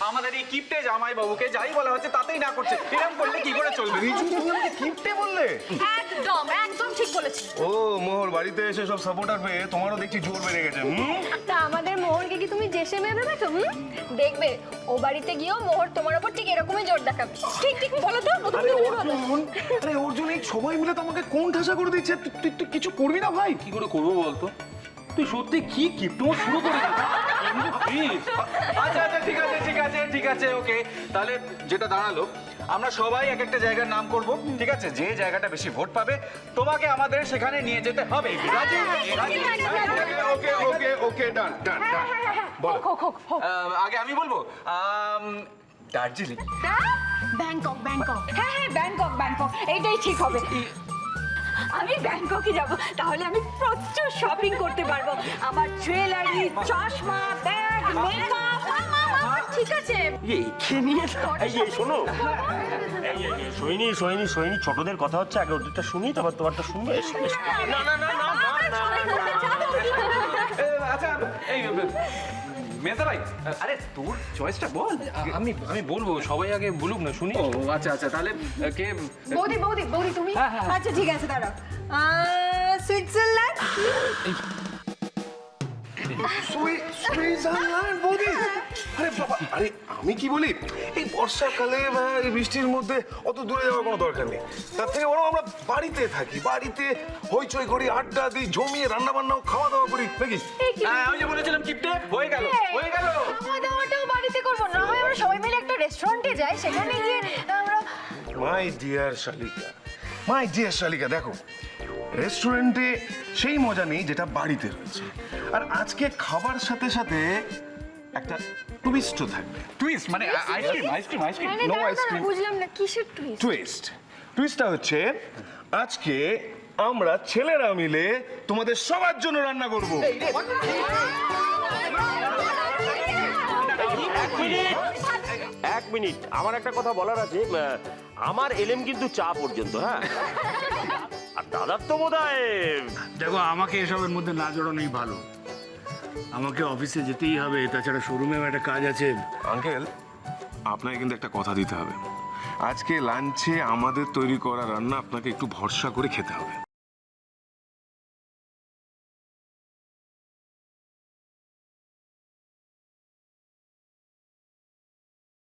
আমাদের এই কিপটে জামাই বাবুকে যাই বলা হচ্ছে তাতেই না করছে। এরকম করলে কি করে চলবে? রিজু তুমি আমাকে কিপটে বললে? একদম একদম ঠিক বলেছি। ও মোহর, বাড়িতে এসে সব সাপোর্টার পেয়ে তোমারও দেখছি জোর বেড়ে গেছে। তা আমাদের মোহরকে কি তুমি দেশে ভেবে দেখো? দেখবে ও বাড়িতে গিয়েও মোহর তোমার উপর ঠিক এরকমই জোর দেখাবে। ঠিক ঠিক বলো তো। আরে অর্জুন, আরে অর্জুন, এই সবাই মিলে তো আমাকে কোন ঠাসা করে দিচ্ছে। তুই কিছু করবি না ভাই? কি করে করবো বলতো? তুই সত্যি কি কিপটে শুরু করে প্লিজ। আচ্ছা আচ্ছা, ঠিক আছে ঠিক আছে ঠিক আছে, ওকে। তাহলে যেটা দাঁড়ালো, আমরা সবাই এক একটা জায়গার নাম করব, ঠিক আছে? যে জায়গাটা বেশি ভোট পাবে তোমাকে আমাদের সেখানে নিয়ে যেতে হবে। রাজি? রাজি? ওকে ওকে ওকে, ডান ডান ডান। বলো। আগে আমি বলবো, দার্জিলিং। ব্যাংকক ব্যাংকক, হ্যাঁ হ্যাঁ ব্যাংকক ব্যাংকক, এইটাই ঠিক হবে। আমি ব্যাংককে যাব, তাহলে আমি প্রচুর শপিং করতে পারবো। আমার জুয়েলারি, চশমা, ব্যাগ, মেকআপ, ঠিক আছে। এইকে নিয়ে এই শোনো, সোহিনী সোহিনী সোহিনী, ছোটদের কথা হচ্ছে, আগে ওদেরটা শুনি, তারপর তোমারটা শুনবে। না না না না না, আচ্ছা, এই মেহতা ভাই, আরে তোর চয়েসটা বল। আমি বলবো, সবাই আগে বলুক না, শুনি। ও আচ্ছা আচ্ছা, তাহলে কে? বৌদি বৌদি বৌদি তুমি? হ্যাঁ, হ্যাঁ। আচ্ছা ঠিক আছে, দাঁড়াও। সুইজারল্যান্ড। সুইজারল্যান্ড বৌদি? আরে বাবা, আরে আমি কি বলি, এই বর্ষাকালে বা এই বৃষ্টির মধ্যে অত দূরে যাওয়ার কোনো দরকার নেই। তার থেকে বরং আমরা বাড়িতে থাকি, বাড়িতে হইচই করি, আড্ডা দিই, জমিয়ে রান্না বান্নাও খাওয়া দাওয়া করি, নাকি? হ্যাঁ, আমি যে বলেছিলাম কিপটে, হয়ে গেল হয়ে গেল। খাওয়া দাওয়াটাও বাড়িতে করবো না হয় আমরা সবাই মিলে একটা রেস্টুরেন্টে যাই, সেখানে গিয়ে আমরা। মাই ডিয়ার শালিকা, মাই ডিয়ার শালিকা, দেখো, রেস্টুরেন্টে সেই মজা নেই যেটা বাড়িতে রয়েছে। আর আজকে খাবার সাথে সাথে একটা টুইস্টও থাকবে। টুইস্ট মানে আইসক্রিম আইসক্রিম আইসক্রিম? মানে No দাঁড়াও, ice cream. বুঝলাম না কিসের টুইস্ট। টুইস্টটা হচ্ছে, আজকে আমরা ছেলেরা মিলে তোমাদের সবার জন্য রান্না করব। এক মিনিট, আমার একটা কথা বলার আছে। আমার এলেম কিন্তু চা পর্যন্ত, হ্যাঁ। আর দাদার তো বোধ হয়। দেখো, আমাকে এসবের মধ্যে না জড়ানোই ভালো। আমাকে অফিসে যেতেই হবে, তাছাড়া শোরুমেও একটা কাজ আছে। আঙ্কেল, আপনাকে কিন্তু একটা কথা দিতে হবে। আজকে লাঞ্চে আমাদের তৈরি করা রান্না আপনাকে একটু ভরসা করে খেতে হবে।